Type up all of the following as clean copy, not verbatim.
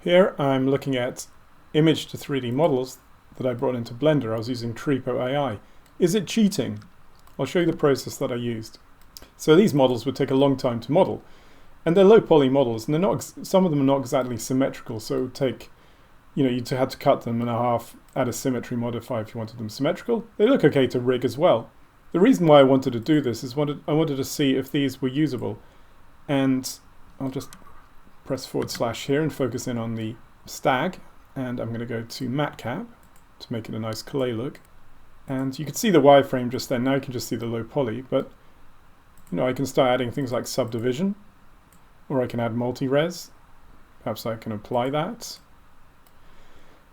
Here I'm looking at Image-To-3D models that I brought into Blender. I was using Tradigital AI. Is it cheating? I'll show you the process that I used. So these models would take a long time to model, and they're low poly models, and they're not. Some of them are not exactly symmetrical, so it would take, you'd have to cut them in half, add a symmetry modifier if you wanted them symmetrical. They look okay to rig as well. The reason why I wanted to do this is I wanted to see if these were usable, and I'll just press / here and focus in on the stag, and I'm going to go to matte cap to make it a nice clay look. And you can see the wireframe just then. Now you can just see the low poly, but I can start adding things like subdivision, or I can add multi-res. Perhaps I can apply that.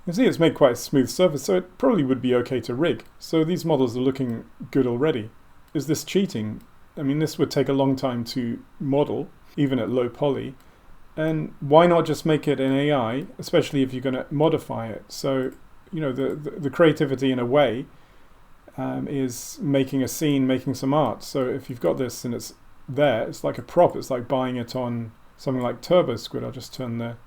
You can see it's made quite a smooth surface, so it probably would be okay to rig. So these models are looking good already. Is this cheating? I mean, this would take a long time to model, even at low poly. And why not just make it an AI, especially if you're going to modify it? So, the creativity in a way is making a scene, making some art. So if you've got this and it's there, it's like a prop. It's like buying it on something like Turbo Squid. I'll just turn the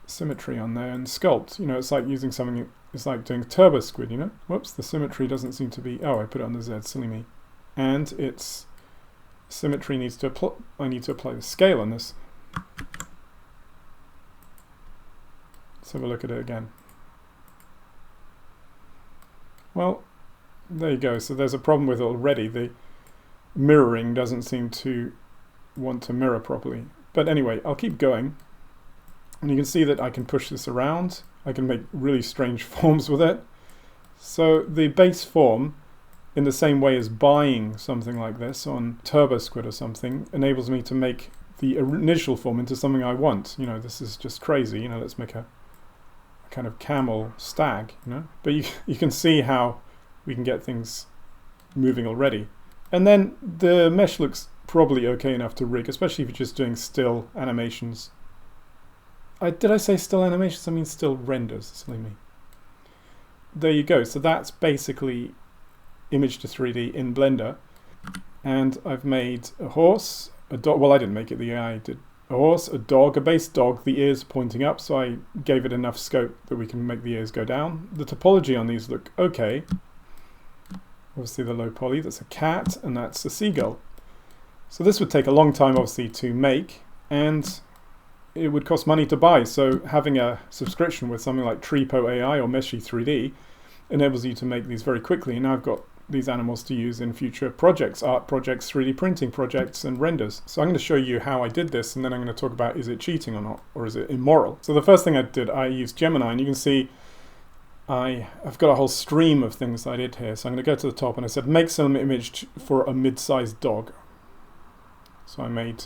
symmetry on there and sculpt. It's like using something, it's like doing Turbo Squid, Whoops, the symmetry doesn't seem to be, oh, I put it on the Z, silly me. And its symmetry needs to apply, I need to apply the scale on this. Let's have a look at it again. Well, there you go. So there's a problem with it already. The mirroring doesn't seem to want to mirror properly. But anyway, I'll keep going. And you can see that I can push this around. I can make really strange forms with it. So the base form, in the same way as buying something like this on Turbo Squid or something, enables me to make the initial form into something I want. This is just crazy. Let's make a kind of camel stag, But you can see how we can get things moving already. And then the mesh looks probably okay enough to rig, especially if you're just doing still animations. Did I say still animations? I mean still renders, silly me. There you go. So that's basically Image-To-3D in Blender. And I've made a horse, a dog. Well, I didn't make it, the AI did. A horse, a dog, a base dog, the ears pointing up, so I gave it enough scope that we can make the ears go down. The topology on these look okay. Obviously the low poly, that's a cat, and that's a seagull. So this would take a long time, obviously, to make, and it would cost money to buy. So having a subscription with something like Tradigital AI or Meshy 3D enables you to make these very quickly. And now I've got these animals to use in future projects, art projects, 3D printing projects, and renders. So I'm going to show you how I did this, and then I'm going to talk about, is it cheating or not, or is it immoral? So the first thing I did, I used Gemini, and you can see I've got a whole stream of things I did here. So I'm going to go to the top, and I said, make some image for a mid-sized dog. So I made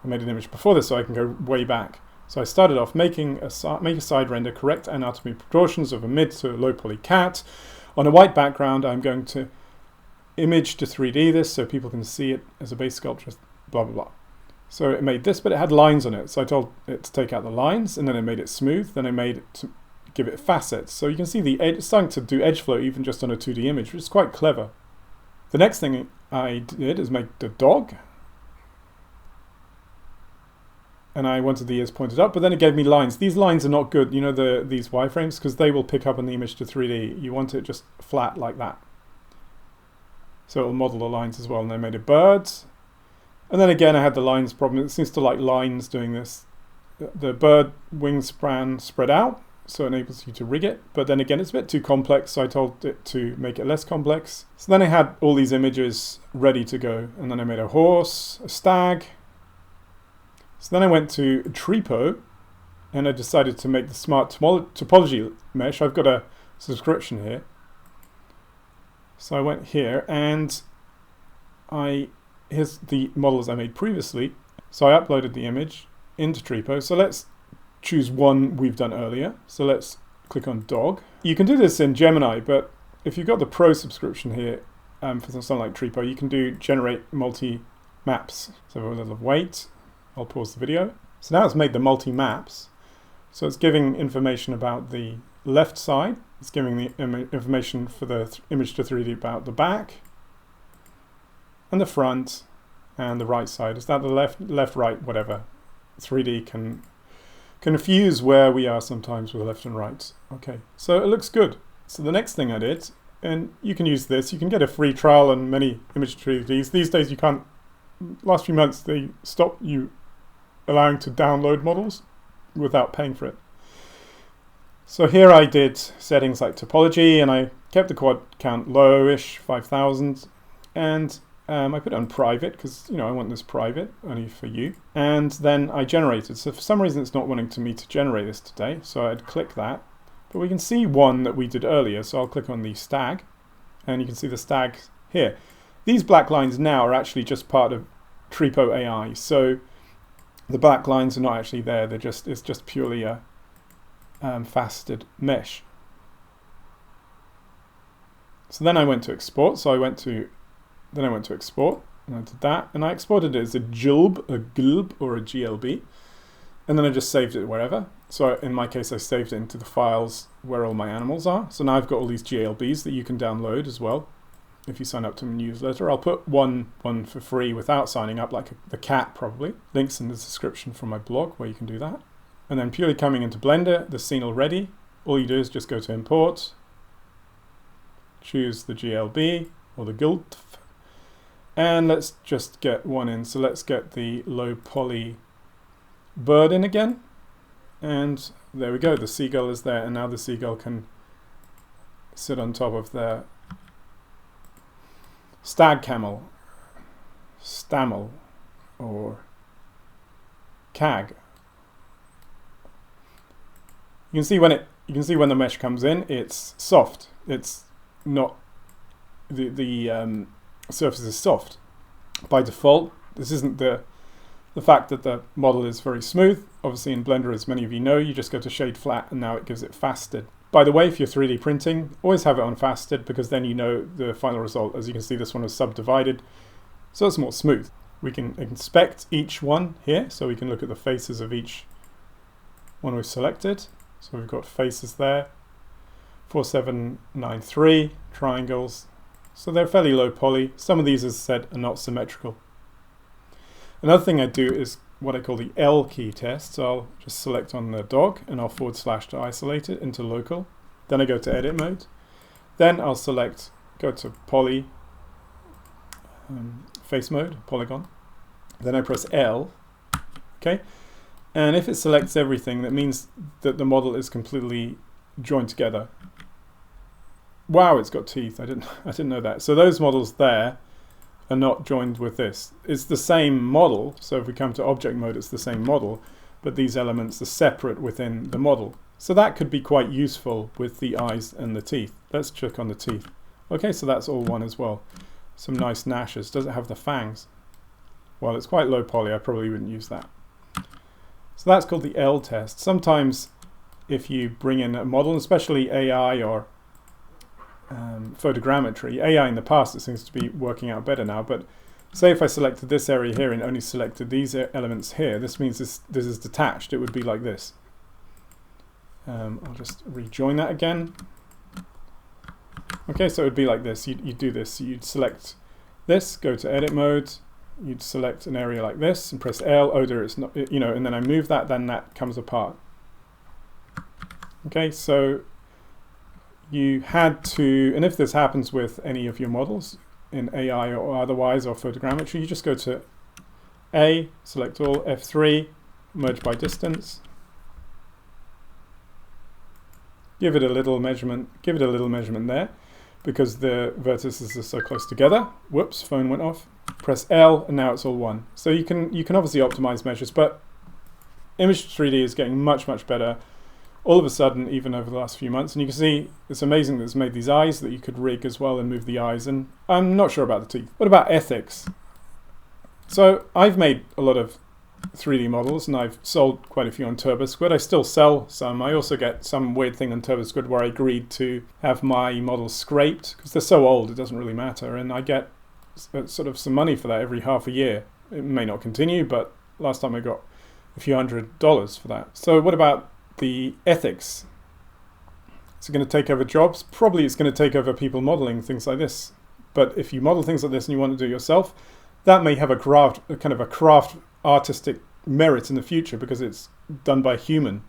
an image before this, so I can go way back. So I started off making a side render, correct anatomy proportions of a mid to low poly cat. On a white background, I'm going to Image-To-3D this so people can see it as a base sculpture, blah, blah, blah. So it made this, but it had lines on it. So I told it to take out the lines, and then I made it smooth. Then I made it to give it facets. So you can see the edge, it's starting to do edge flow even just on a 2D image, which is quite clever. The next thing I did is make the dog. And I wanted the ears pointed up, but then it gave me lines. These lines are not good, these wireframes, because they will pick up on the Image-To-3D. You want it just flat like that. So it'll model the lines as well. And I made a bird. And then again, I had the lines problem. It seems to like lines doing this. The bird wingspan spread out, so it enables you to rig it. But then again, it's a bit too complex, so I told it to make it less complex. So then I had all these images ready to go. And then I made a horse, a stag. So then I went to Tradigital, and I decided to make the smart topology mesh. I've got a subscription here. So I went here, and here's the models I made previously. So I uploaded the image into Tradigital. So let's choose one we've done earlier. So let's click on dog. You can do this in Gemini, but if you've got the Pro subscription here for something like Tradigital, you can do generate multi-maps. So a little wait. I'll pause the video. So now it's made the multi-maps. So it's giving information about the left side. It's giving the information for the Image-To-3D about the back and the front and the right side. Is that the left, right, whatever. 3D can confuse where we are sometimes with left and right. Okay, so it looks good. So the next thing I did, and you can use this, you can get a free trial on many Image-To-3Ds. These days you can't, last few months they stopped you allowing to download models without paying for it. So here I did settings like topology, and I kept the quad count low-ish, 5,000, and I put it on private because, you know, I want this private, only for you. And then I generated. So for some reason it's not wanting me to generate this today, so I'd click that. But we can see one that we did earlier, so I'll click on the stag, and you can see the stag here. These black lines now are actually just part of Tripo AI, so the black lines are not actually there. It's just purely a faceted mesh. So then I went to export. So I went to export, and I did that, and I exported it as a glb, or a GLB, and then I just saved it wherever. So in my case, I saved it into the files where all my animals are. So now I've got all these GLBs that you can download as well if you sign up to my newsletter. I'll put one for free without signing up, like the cat probably. Links in the description from my blog where you can do that. And then purely coming into Blender, the scene already, all you do is just go to import, choose the GLB or the GILT, and let's just get one in. So let's get the low poly bird in again. And there we go, the seagull is there, and now the seagull can sit on top of the stag camel, stamel, or cag. You can see when the mesh comes in, it's soft. It's not the surface is soft by default. This isn't the fact that the model is very smooth. Obviously in Blender, as many of you know, you just go to shade flat and now it gives it faceted. By the way, if you're 3D printing, always have it on faceted, because then you know the final result. As you can see, this one was subdivided, so it's more smooth. We can inspect each one here, so we can look at the faces of each one we've selected. So we've got faces there, 4793 triangles. So they're fairly low poly. Some of these, as I said, are not symmetrical. Another thing I do is what I call the L key test. So I'll just select on the dog and I'll / to isolate it into local. Then I go to edit mode. Then I'll go to poly, face mode, polygon. Then I press L, okay? And if it selects everything, that means that the model is completely joined together. Wow, it's got teeth. I didn't know that. So those models there are not joined with this. It's the same model, so if we come to object mode, it's the same model, but these elements are separate within the model. So that could be quite useful with the eyes and the teeth. Let's check on the teeth. Okay, so that's all one as well. Some nice gnashes. Does it have the fangs? Well, it's quite low poly. I probably wouldn't use that. So that's called the L test. Sometimes if you bring in a model, especially AI or photogrammetry. AI in the past, it seems to be working out better now, but say if I selected this area here and only selected these elements here, this means this is detached. It would be like this. I'll just rejoin that again. Okay, so it would be like this. You'd do this. You'd select this, go to edit mode, you'd select an area like this and press L. Oh dear, it's not, you know, and then I move that, then that comes apart. Okay, so you had to, and if this happens with any of your models in AI or otherwise, or photogrammetry, you just go to A, select all, F3, merge by distance, give it a little measurement there, because the vertices are so close together. Whoops, phone went off. Press L, and now it's all one. So you can obviously optimize measures, but Image-To-3D is getting much, much better all of a sudden, even over the last few months. And you can see it's amazing that it's made these eyes that you could rig as well and move the eyes. And I'm not sure about the teeth. What about ethics? So I've made a lot of 3D models and I've sold quite a few on TurboSquid. I still sell some. I also get some weird thing on TurboSquid where I agreed to have my models scraped because they're so old it doesn't really matter, and I get sort of some money for that every half a year. It may not continue, but last time I got a few $100s for that. So what about the ethics? Is it going to take over jobs? Probably it's going to take over people modeling things like this. But if you model things like this and you want to do it yourself, that may have a craft artistic merit in the future because it's done by a human.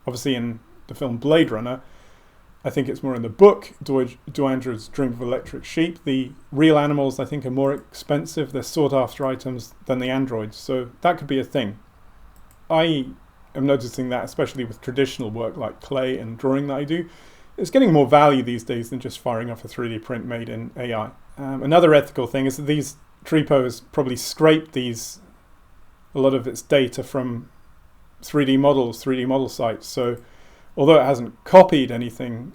Obviously in the film Blade Runner, I think it's more in the book, do androids dream of electric sheep? The real animals, I think, are more expensive. They're sought after items than the androids. So that could be a thing. I am noticing that, especially with traditional work like clay and drawing that I do. It's getting more value these days than just firing off a 3D print made in AI. Another ethical thing is that these Trepo has probably scraped a lot of its data from 3D models, 3D model sites. So although it hasn't copied anything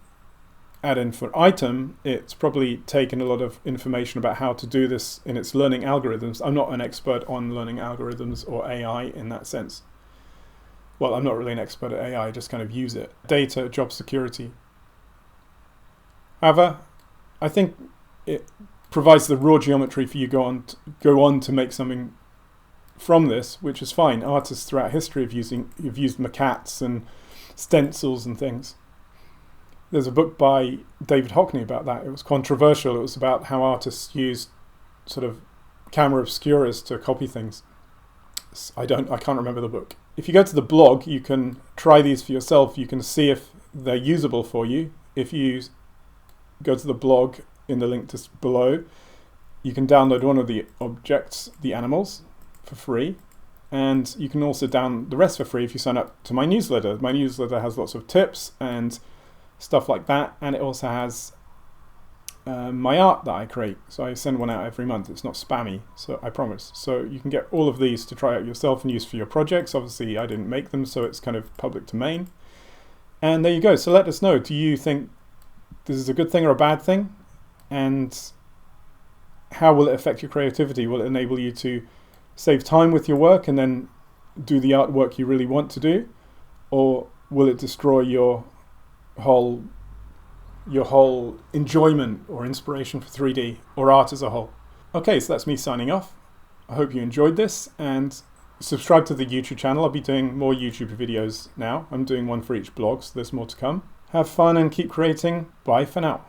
ad infinitum, it's probably taken a lot of information about how to do this in its learning algorithms. I'm not an expert on learning algorithms or AI in that sense. Well, I'm not really an expert at AI, I just kind of use it. Data, job security. However, I think it provides the raw geometry for you go on to make something from this, which is fine. Artists throughout history have used maquettes and stencils and things. There's a book by David Hockney about that. It was controversial. It was about how artists used sort of camera obscuras to copy things. I can't remember the book. If you go to the blog, you can try these for yourself. You can see if they're usable for you. If you go to the blog in the link just below, you can download one of the objects, the animals, for free. And you can also download the rest for free if you sign up to my newsletter. My newsletter has lots of tips and stuff like that. And it also has my art that I create. So I send one out every month. It's not spammy, so I promise. So you can get all of these to try out yourself and use for your projects. Obviously, I didn't make them, so it's kind of public domain. And there you go. So let us know. Do you think this is a good thing or a bad thing? And how will it affect your creativity? Will it enable you to save time with your work and then do the artwork you really want to do? Or will it destroy your whole enjoyment or inspiration for 3D or art as a whole? Okay, so that's me signing off. I hope you enjoyed this, and subscribe to the YouTube channel. I'll be doing more YouTube videos now. I'm doing one for each blog, so there's more to come. Have fun and keep creating. Bye for now.